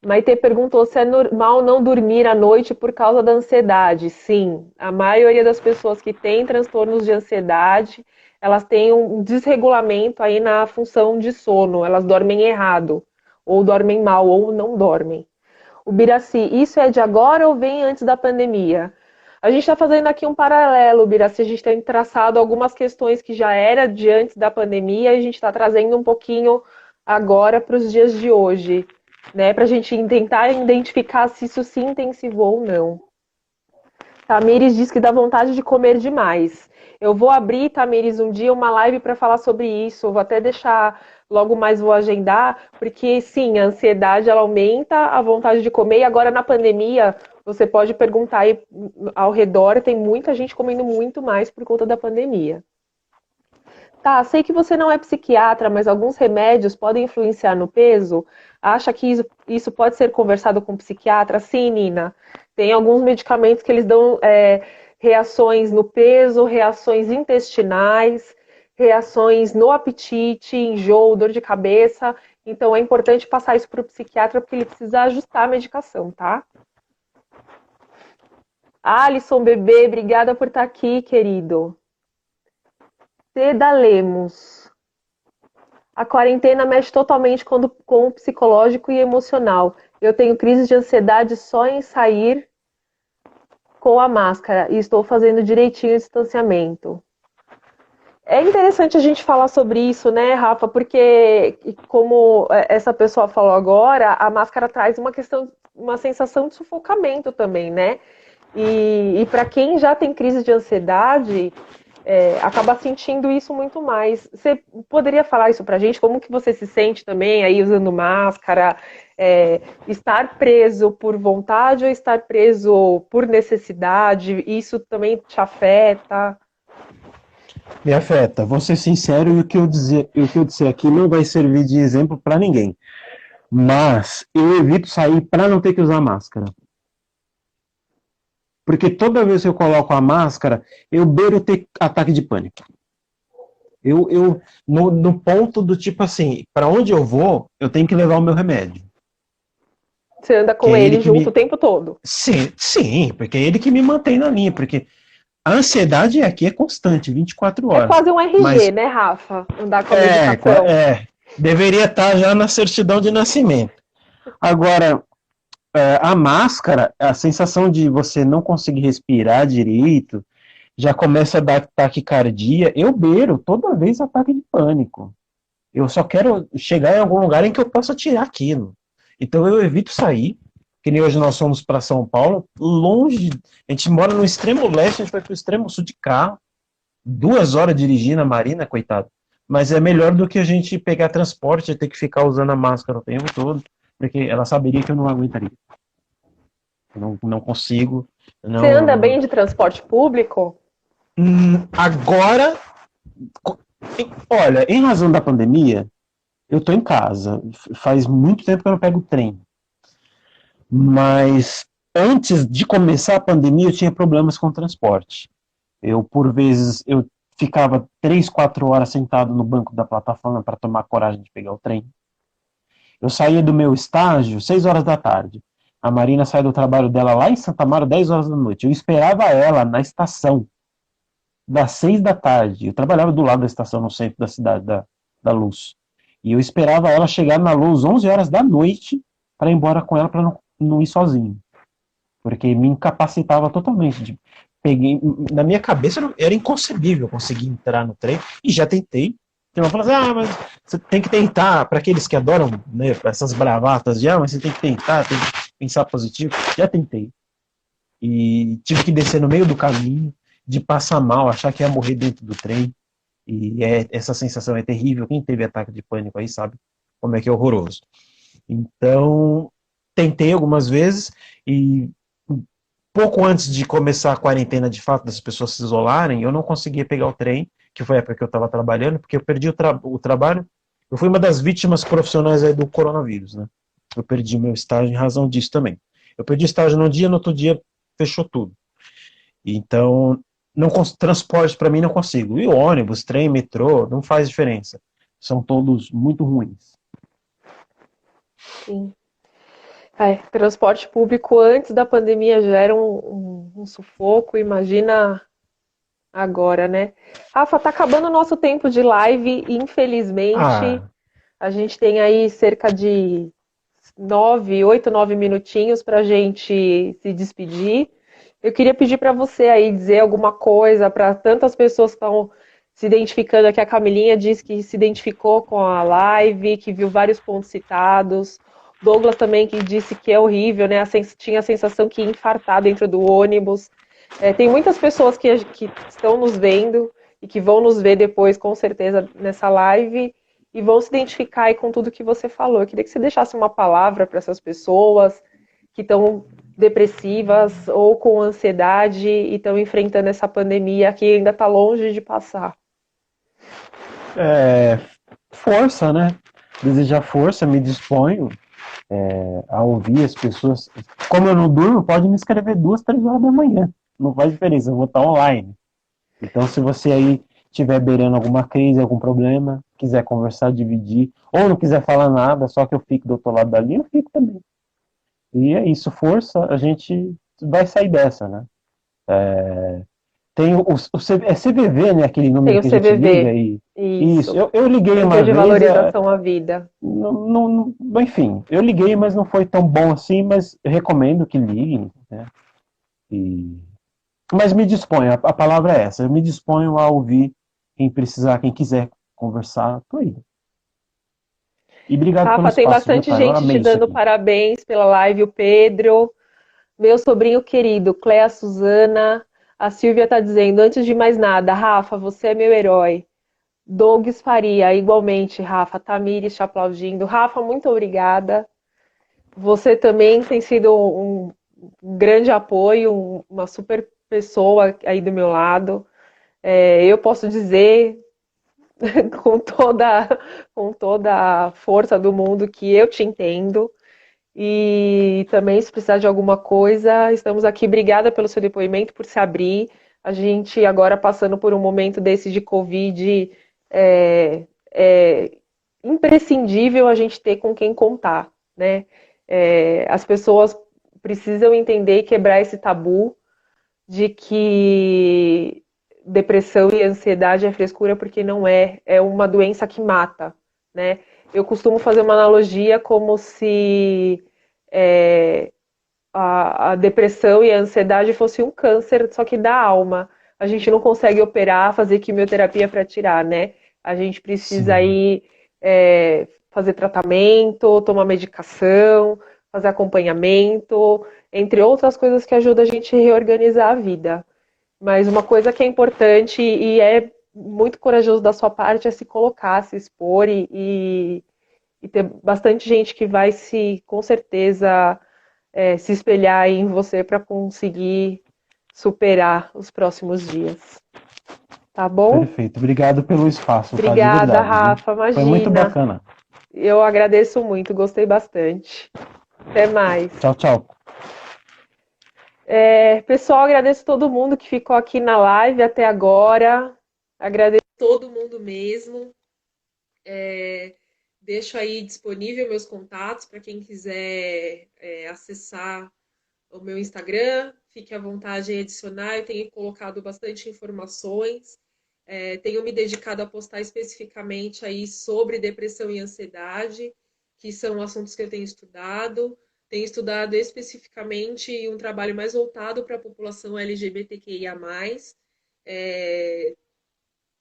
Maite perguntou se é normal não dormir à noite por causa da ansiedade. Sim, a maioria das pessoas que têm transtornos de ansiedade, elas têm um desregulamento aí na função de sono, elas dormem errado, ou dormem mal, ou não dormem. O Biraci, isso é de agora ou vem antes da pandemia? A gente está fazendo aqui um paralelo, Biraci, a gente tem traçado algumas questões que já era de antes da pandemia e a gente está trazendo um pouquinho agora para os dias de hoje, né? Para a gente tentar identificar se isso se intensivou ou não. Tamires diz que dá vontade de comer demais. Eu vou abrir, Tamires, um dia uma live para falar sobre isso. Eu vou até deixar logo mais, vou agendar, porque sim, a ansiedade ela aumenta a vontade de comer. E agora na pandemia, você pode perguntar aí ao redor, tem muita gente comendo muito mais por conta da pandemia. Tá, sei que você não é psiquiatra, mas alguns remédios podem influenciar no peso? Acha que isso pode ser conversado com o psiquiatra? Sim, Nina. Tem alguns medicamentos que eles dão reações no peso, reações intestinais, reações no apetite, enjoo, dor de cabeça. Então é importante passar isso para o psiquiatra porque ele precisa ajustar a medicação, tá? Alisson, bebê, obrigada por estar aqui, querido. Seda Lemos. A quarentena mexe totalmente com o psicológico e emocional. Eu tenho crise de ansiedade só em sair com a máscara e estou fazendo direitinho o distanciamento. É interessante a gente falar sobre isso, né, Rafa? Porque, como essa pessoa falou agora, a máscara traz uma sensação de sufocamento também, né? E para quem já tem crise de ansiedade, acaba sentindo isso muito mais. Você poderia falar isso pra gente? Como que você se sente também aí usando máscara? Estar preso por vontade ou estar preso por necessidade? Isso também te afeta? Me afeta. Vou ser sincero e o que eu disser aqui não vai servir de exemplo para ninguém. Mas eu evito sair para não ter que usar máscara. Porque toda vez que eu coloco a máscara, eu beiro ter ataque de pânico. No ponto do tipo assim, para onde eu vou, eu tenho que levar o meu remédio. Você anda Que com é ele ele que junto o me. tempo todo. Sim, sim, porque é ele que me mantém na linha. Porque a ansiedade aqui é constante, 24 É horas. quase um RG, Mas né, Rafa? Andar com a é, medicação. deveria estar já na certidão de nascimento. Agora, a máscara, a sensação de você não conseguir respirar direito, já começa a dar taquicardia. Eu beiro toda vez ataque de pânico. Eu só quero chegar em algum lugar em que eu possa tirar aquilo. Então eu evito sair, que nem hoje nós fomos para São Paulo, longe. A gente mora no extremo leste, a gente vai para o extremo sul de carro, 2 horas dirigindo a Marina, coitado. Mas é melhor do que a gente pegar transporte e ter que ficar usando a máscara o tempo todo, porque ela saberia que eu não aguentaria. Eu não consigo. Você anda Não. bem de transporte público? Agora, olha, em razão da pandemia, eu tô em casa. Faz muito tempo que eu não pego trem. Mas antes de começar a pandemia, eu tinha problemas com o transporte. Por vezes, eu ficava 3, 4 horas sentado no banco da plataforma para tomar coragem de pegar o trem. Eu saía do meu estágio 6 horas da tarde. A Marina sai do trabalho dela lá em Santa Mara 10 horas da noite. Eu esperava ela na estação das 6 da tarde. Eu trabalhava do lado da estação, no centro da cidade, da Luz. E eu esperava ela chegar na Luz 11 horas da noite para ir embora com ela para não ir sozinho. Porque me incapacitava totalmente. Peguei, na minha cabeça era inconcebível conseguir entrar no trem, e já tentei. Tem uma fala assim, mas você tem que tentar, para aqueles que adoram, né, essas bravatas de, mas você tem que tentar, tem que pensar positivo. Já tentei. E tive que descer no meio do caminho, de passar mal, achar que ia morrer dentro do trem. E essa sensação é terrível. Quem teve ataque de pânico aí sabe como é que é horroroso. Então, tentei algumas vezes e pouco antes de começar a quarentena, de fato, das pessoas se isolarem, eu não conseguia pegar o trem, que foi a época que eu estava trabalhando, porque eu perdi o trabalho. Eu fui uma das vítimas profissionais aí do coronavírus, né? Eu perdi meu estágio em razão disso também. Eu perdi estágio num dia, no outro dia fechou tudo. Então, não transporte para mim não consigo. E ônibus, trem, metrô, não faz diferença. São todos muito ruins. Sim. Transporte público antes da pandemia já era um sufoco, imagina agora, né? Rafa, tá acabando o nosso tempo de live, infelizmente. Ah, A gente tem aí cerca de 8, 9 minutinhos para a gente se despedir. Eu queria pedir para você aí dizer alguma coisa para tantas pessoas que estão se identificando aqui. A Camilinha disse que se identificou com a live, que viu vários pontos citados. Douglas também que disse que é horrível, né? Tinha a sensação que ia infartar dentro do ônibus. Tem muitas pessoas que estão nos vendo e que vão nos ver depois, com certeza, nessa live e vão se identificar aí com tudo que você falou. Eu queria que você deixasse uma palavra para essas pessoas que estão depressivas ou com ansiedade e estão enfrentando essa pandemia que ainda está longe de passar. força, né? Desejar força, me disponho a ouvir as pessoas. Como eu não durmo, pode me escrever 2, 3 horas da manhã. Não faz diferença, eu vou estar online. Então, se você aí estiver beirando alguma crise, algum problema, quiser conversar, dividir, ou não quiser falar nada, só que eu fique do outro lado da linha, eu fico também. E é isso, força, a gente vai sair dessa, né? Tem é CVV, né? Aquele Tem número o que a gente liga CVV, e. Isso, isso, eu liguei uma Centro de vez, Valorização à Vida. enfim, eu liguei, mas não foi tão bom assim, mas eu recomendo que liguem, né? E, mas me disponho, a palavra é essa, eu me disponho a ouvir quem precisar, quem quiser conversar, tô aí. E obrigado pelo Rafa, tem espaço, viu, bastante Thay? Eu gente te amei isso dando aqui. parabéns pela live, o Pedro, meu sobrinho querido, Cléa Suzana, a Silvia está dizendo, antes de mais nada, Rafa, você é meu herói. Douglas Faria, igualmente, Rafa. Tamires te aplaudindo. Rafa, muito obrigada. Você também tem sido um grande apoio, uma super pessoa aí do meu lado. Eu posso dizer com toda a força do mundo que eu te entendo. E também, se precisar de alguma coisa, estamos aqui. Obrigada pelo seu depoimento, por se abrir. A gente agora passando por um momento desse de Covid, é imprescindível a gente ter com quem contar, né? As pessoas precisam entender e quebrar esse tabu de que depressão e ansiedade é frescura, porque não é uma doença que mata, né? Eu costumo fazer uma analogia como se é, a depressão e a ansiedade fosse um câncer, só que da alma. A gente não consegue operar, fazer quimioterapia para tirar, né? A gente precisa Sim, ir fazer tratamento, tomar medicação, fazer acompanhamento, entre outras coisas que ajudam a gente a reorganizar a vida. Mas uma coisa que é importante e é muito corajoso da sua parte é se colocar, se expor e ter bastante gente que vai se, com certeza, se espelhar em você para conseguir superar os próximos dias. Tá bom? perfeito. Obrigado pelo espaço, tá? De Obrigada, verdade, viu? Rafa. Foi muito Imagina. bacana. Eu agradeço muito, gostei bastante. Até mais. Tchau, tchau. Pessoal, agradeço todo mundo que ficou aqui na live até agora. Agradeço todo mundo mesmo. Deixo aí disponível meus contatos para quem quiser acessar o meu Instagram. Fique à vontade em adicionar. Eu tenho colocado bastante informações. Tenho me dedicado a postar especificamente aí sobre depressão e ansiedade, que são assuntos que eu tenho estudado. Tenho estudado especificamente um trabalho mais voltado para a população LGBTQIA+,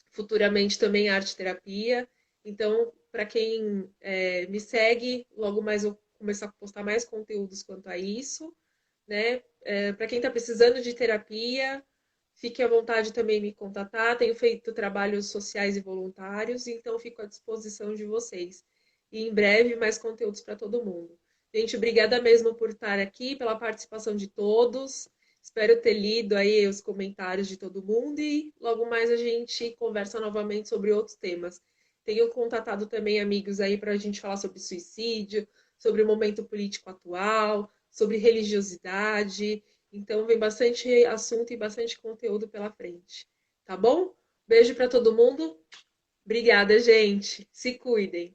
futuramente também arte terapia. Então, para quem me segue, logo mais eu começar a postar mais conteúdos quanto a isso, né? Para quem está precisando de terapia, fique à vontade também me contatar. Tenho feito trabalhos sociais e voluntários, então fico à disposição de vocês. E em breve mais conteúdos para todo mundo. Gente, obrigada mesmo por estar aqui, pela participação de todos. Espero ter lido aí os comentários de todo mundo e logo mais a gente conversa novamente sobre outros temas. Tenho contatado também amigos aí para a gente falar sobre suicídio, sobre o momento político atual, sobre religiosidade. Então, vem bastante assunto e bastante conteúdo pela frente. Tá bom? Beijo para todo mundo. Obrigada, gente. Se cuidem.